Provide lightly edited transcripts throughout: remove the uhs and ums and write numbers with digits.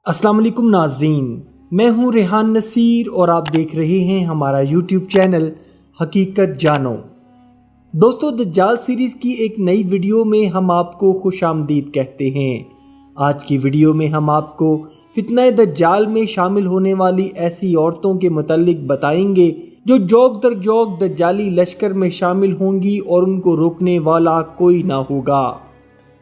अस्सलाम वालेकुम नाजरीन, मैं हूं रेहान नसीर और आप देख रहे हैं हमारा यूट्यूब चैनल हकीकत जानो। दोस्तों, दज्जाल सीरीज़ की एक नई वीडियो में हम आपको खुशामदीद कहते हैं। आज की वीडियो में हम आपको फितना दज्जाल में शामिल होने वाली ऐसी औरतों के मुतालिक बताएंगे जो जोग दर जोग दज्जाली लश्कर में शामिल होंगी और उनको रोकने वाला कोई ना होगा।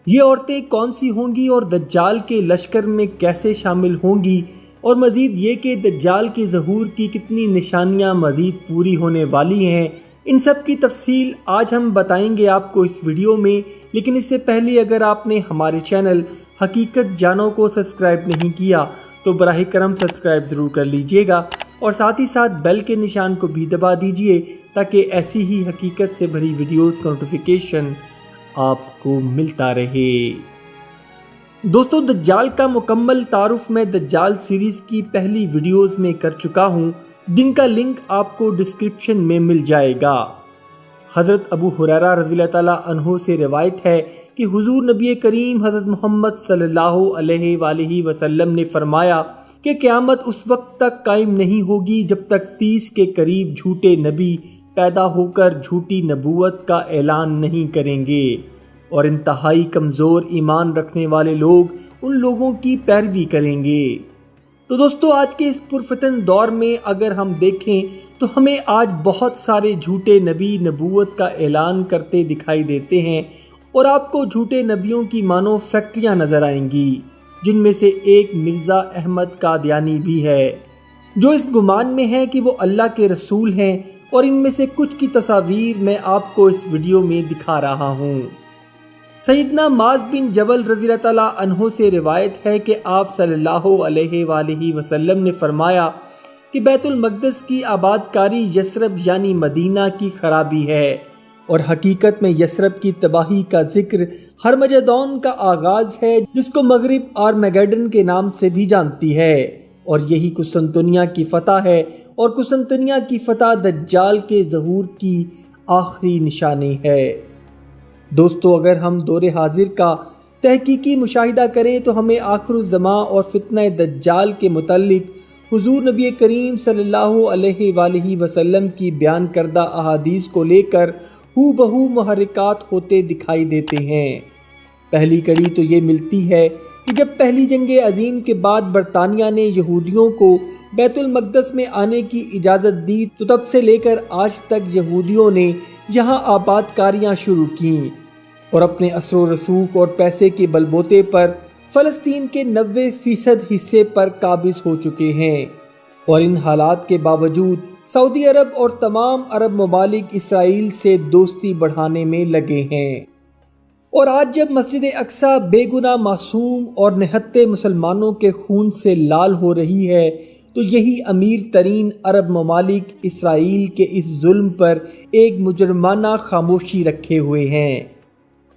ये औरतें कौन सी होंगी और दज्जाल के लश्कर में कैसे शामिल होंगी, और मज़ीद ये कि दज्जाल के ज़हूर की कितनी निशानियां मज़ीद पूरी होने वाली हैं, इन सब की तफसील आज हम बताएंगे आपको इस वीडियो में। लेकिन इससे पहले अगर आपने हमारे चैनल हकीकत जानो को सब्सक्राइब नहीं किया तो बराह करम सब्सक्राइब ज़रूर कर लीजिएगा और साथ ही साथ बेल के निशान को भी दबा दीजिए ताकि ऐसी ही हकीकत से भरी वीडियोज़ का नोटिफिकेशन आपको मिलता रहे। दोस्तों, दज्जाल का मुकम्मल तारुफ मैं दज्जाल सीरीज़ की पहली वीडियोज़ में कर चुका हूँ, जिनका लिंक आपको डिस्क्रिप्शन में मिल जाएगा। हज़रत अबू हुरैरा रज़ियल्लाहु ताला अन्हु से रिवायत है कि हुज़ूर नबी करीम हज़रत मोहम्मद सल्लल्लाहु अलैहि वसल्लम ने फरमाया कि क़यामत उस वक्त तक कायम नहीं होगी जब तक 30 के करीब झूठे नबी पैदा होकर झूठी नबूवत का ऐलान नहीं करेंगे और इंतहाई कमज़ोर ईमान रखने वाले लोग उन लोगों की पैरवी करेंगे। तो दोस्तों, आज के इस पुरफतन दौर में अगर हम देखें तो हमें आज बहुत सारे झूठे नबी नबूवत का ऐलान करते दिखाई देते हैं और आपको झूठे नबियों की मानो फैक्ट्रियाँ नज़र आएंगी, जिनमें से एक मिर्ज़ा अहमद कादियानी भी है जो इस गुमान में है कि वो अल्लाह के रसूल हैं, और इनमें से कुछ की तस्वीर मैं आपको इस वीडियो में दिखा रहा हूँ। सैयदना माज़ बिन जबल रज़ियल्लाहु ताला अन्हु से रिवायत है कि आप सल्लल्लाहु अलैहि वसल्लम ने फरमाया कि बैतुल मक़दस की आबादकारी यसरब यानी मदीना की खराबी है, और हकीकत में यसरब की तबाही का जिक्र हरमजदौन का आगाज़ है, जिसको मगरिब आर्मगेडन के नाम से भी जानती है, और यही कुस्तुनतुनिया की फ़तह है, और कुस्तुनतुनिया की फ़तह दज्जाल के ज़हूर की आखिरी निशानी है। दोस्तों, अगर हम दौरे हाजिर का तहकीकी मुशाहिदा करें तो हमें आखिरुज़्ज़मा और फितना दज्जाल के मुतालिक हुज़ूर नबी करीम सल्लल्लाहु अलैहि वसल्लम की बयान करदा अहादीस को लेकर हू बहू मुहर्रिकात होते दिखाई देते हैं। पहली कड़ी तो ये मिलती है कि जब पहली जंग अजीम के बाद बरतानिया ने यहूदियों को बैतुल मक़दस में आने की इजाज़त दी, तो तब से लेकर आज तक यहूदियों ने यहाँ आबादकारियाँ शुरू कीं और अपने असरो रसूख और पैसे के बलबूते पर फ़लस्तीन के 90% हिस्से पर काबिज़ हो चुके हैं। और इन हालात के बावजूद सऊदी अरब और तमाम अरब ममालिक इसराइल से दोस्ती बढ़ाने में लगे हैं। और आज जब मस्जिद अक्सा बेगुनाह मासूम और निहत्ते मुसलमानों के खून से लाल हो रही है, तो यही अमीर तरीन अरब ममालिक इसराइल के इस जुल्म पर एक मुजरमाना खामोशी रखे हुए हैं।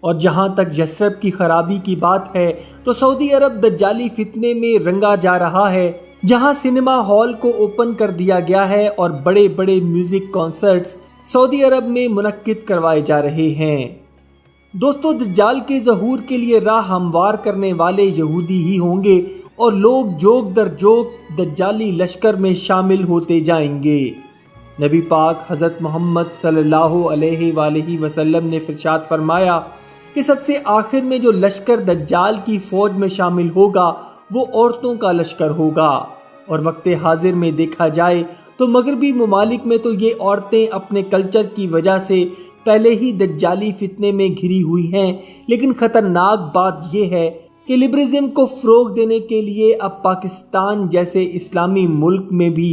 और जहाँ तक यसरब की खराबी की बात है तो सऊदी अरब दज्जाली फितने में रंगा जा रहा है, जहाँ सिनेमा हॉल को ओपन कर दिया गया है और बड़े बड़े म्यूज़िक कॉन्सर्ट्स सऊदी अरब में मुनक्किद करवाए जा रहे हैं। दोस्तों, दज्जाल के ज़हूर के लिए राह हमवार करने वाले यहूदी ही होंगे और लोग जोग दर जोग दज्जाली लश्कर में शामिल होते जाएंगे। नबी पाक हज़रत मोहम्मद सल्लल्लाहु अलैहि वसल्लम ने इरशाद फरमाया कि सबसे आखिर में जो लश्कर दज्जाल की फ़ौज में शामिल होगा वो औरतों का लश्कर होगा। और वक्त हाजिर में देखा जाए तो मगरबी ममालिक में तो ये औरतें अपने कल्चर की वजह से पहले ही दज्जाली फितने में घिरी हुई हैं, लेकिन ख़तरनाक बात यह है कि लिबरलिज़म को फ़रोग़ देने के लिए अब पाकिस्तान जैसे इस्लामी मुल्क में भी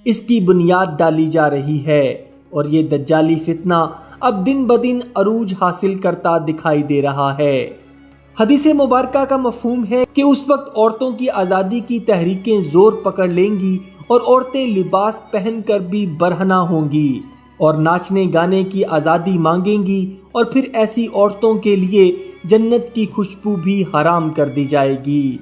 इसकी बुनियाद डाली जा रही है, और ये दज्जाली फितना अब दिन ब दिन अरूज हासिल करता दिखाई दे रहा है। हदीस मुबारका का मफ़हूम है कि उस वक्त औरतों की आज़ादी की तहरीकें ज़ोर पकड़ लेंगी और औरतें लिबास पहनकर भी बरहना होंगी और नाचने गाने की आज़ादी मांगेंगी, और फिर ऐसी औरतों के लिए जन्नत की खुशबू भी हराम कर दी जाएगी।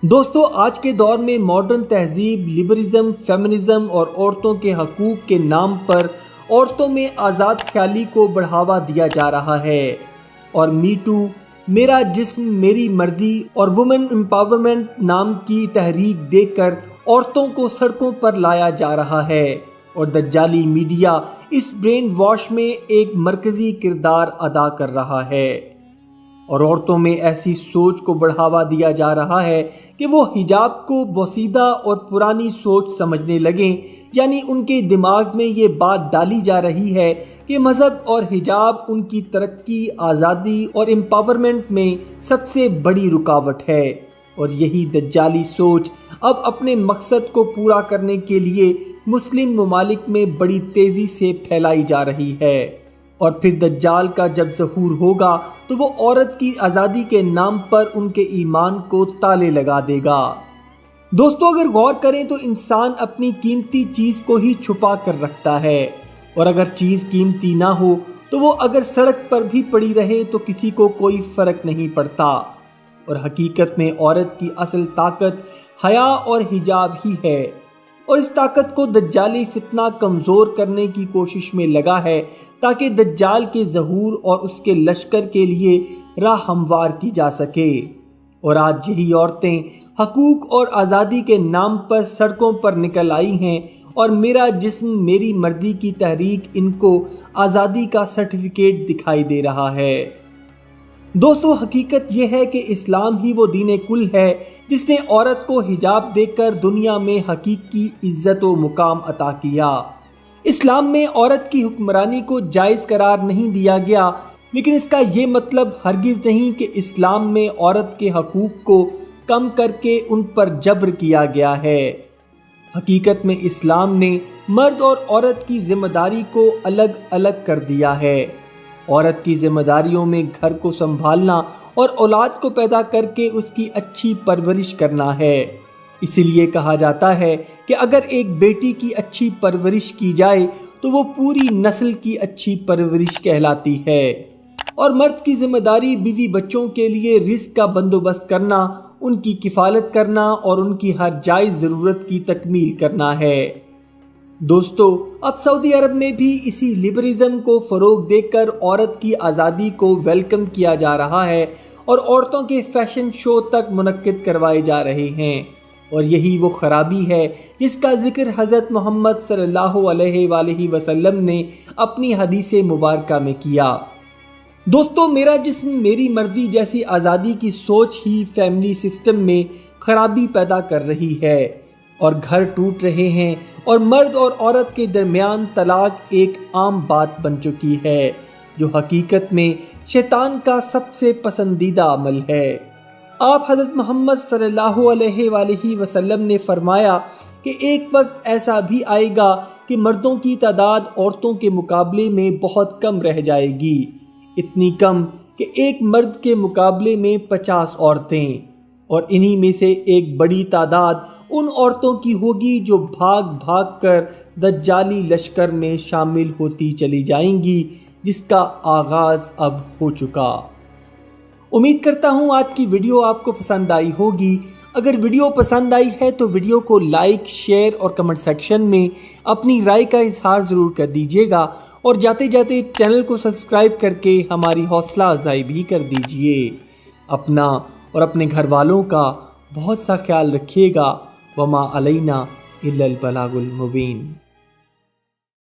दोस्तों, आज के दौर में मॉडर्न तहजीब, लिबरलिज़म, फेमिनिज़म और औरतों के हकूक़ के नाम पर औरतों में आज़ाद ख्याली को बढ़ावा दिया जा रहा है, और मी टू میرا جسم میری مرضی اور وومن امپاورمنٹ نام کی تحریک دے کر عورتوں کو سڑکوں پر لایا جا رہا ہے اور دجالی میڈیا اس برین واش میں ایک مرکزی کردار ادا کر رہا ہے اور عورتوں میں ایسی سوچ کو بڑھاوا دیا جا رہا ہے کہ وہ حجاب کو بوسیدہ اور پرانی سوچ سمجھنے لگیں، یعنی ان کے دماغ میں یہ بات ڈالی جا رہی ہے کہ مذہب اور حجاب ان کی ترقی، آزادی اور امپاورمنٹ میں سب سے بڑی رکاوٹ ہے، اور یہی دجالی سوچ اب اپنے مقصد کو پورا کرنے کے لیے مسلم ممالک میں بڑی تیزی سے پھیلائی جا رہی ہے، اور پھر دجال کا جب ظہور ہوگا تو وہ عورت کی آزادی کے نام پر ان کے ایمان کو تالے لگا دے گا۔ دوستو، اگر غور کریں تو انسان اپنی قیمتی چیز کو ہی چھپا کر رکھتا ہے، اور اگر چیز قیمتی نہ ہو تو وہ اگر سڑک پر بھی پڑی رہے تو کسی کو کوئی فرق نہیں پڑتا، اور حقیقت میں عورت کی اصل طاقت حیا اور حجاب ہی ہے، اور اس طاقت کو دجالی فتنہ کمزور کرنے کی کوشش میں لگا ہے تاکہ دجال کے ظہور اور اس کے لشکر کے لیے راہ ہموار کی جا سکے، اور آج یہی عورتیں حقوق اور آزادی کے نام پر سڑکوں پر نکل آئی ہیں، اور میرا جسم میری مرضی کی تحریک ان کو آزادی کا سرٹیفکیٹ دکھائی دے رہا ہے۔ دوستو، حقیقت یہ ہے کہ اسلام ہی وہ دین کل ہے جس نے عورت کو حجاب دے کر دنیا میں حقیقی عزت و مقام عطا کیا۔ اسلام میں عورت کی حکمرانی کو جائز قرار نہیں دیا گیا، لیکن اس کا یہ مطلب ہرگز نہیں کہ اسلام میں عورت کے حقوق کو کم کر کے ان پر جبر کیا گیا ہے۔ حقیقت میں اسلام نے مرد اور عورت کی ذمہ داری کو الگ الگ کر دیا ہے۔ عورت کی ذمہ داریوں میں گھر کو سنبھالنا اور اولاد کو پیدا کر کے اس کی اچھی پرورش کرنا ہے۔ اسی لیے کہا جاتا ہے کہ اگر ایک بیٹی کی اچھی پرورش کی جائے تو وہ پوری نسل کی اچھی پرورش کہلاتی ہے، اور مرد کی ذمہ داری بیوی بچوں کے لیے رزق کا بندوبست کرنا، ان کی کفالت کرنا اور ان کی ہر جائز ضرورت کی تکمیل کرنا ہے۔ دوستو، اب سعودی عرب میں بھی اسی لبرلزم کو فروغ دے کر عورت کی آزادی کو ویلکم کیا جا رہا ہے، اور عورتوں کے فیشن شو تک منعقد کروائے جا رہے ہیں، اور یہی وہ خرابی ہے جس کا ذکر حضرت محمد صلی اللہ علیہ وآلہ وسلم نے اپنی حدیث مبارکہ میں کیا۔ دوستو، میرا جسم میری مرضی جیسی آزادی کی سوچ ہی فیملی سسٹم میں خرابی پیدا کر رہی ہے، اور گھر ٹوٹ رہے ہیں، اور مرد اور عورت کے درمیان طلاق ایک عام بات بن چکی ہے، جو حقیقت میں شیطان کا سب سے پسندیدہ عمل ہے۔ آپ حضرت محمد صلی اللہ علیہ وآلہ وسلم نے فرمایا کہ ایک وقت ایسا بھی آئے گا کہ مردوں کی تعداد عورتوں کے مقابلے میں بہت کم رہ جائے گی، اتنی کم کہ ایک مرد کے مقابلے میں 50 عورتیں، اور انہی میں سے ایک بڑی تعداد ان عورتوں کی ہوگی جو بھاگ بھاگ کر دجالی لشکر میں شامل ہوتی چلی جائیں گی، جس کا آغاز اب ہو چکا۔ امید کرتا ہوں آج کی ویڈیو آپ کو پسند آئی ہوگی۔ اگر ویڈیو پسند آئی ہے تو ویڈیو کو لائک، شیئر اور کمنٹ سیکشن میں اپنی رائے کا اظہار ضرور کر دیجیے گا، اور جاتے جاتے چینل کو سبسکرائب کر کے ہماری حوصلہ افزائی بھی کر دیجیے۔ اپنا اور اپنے گھر والوں کا بہت سا خیال رکھیے گا۔ وما علینا الا البلاغ المبین۔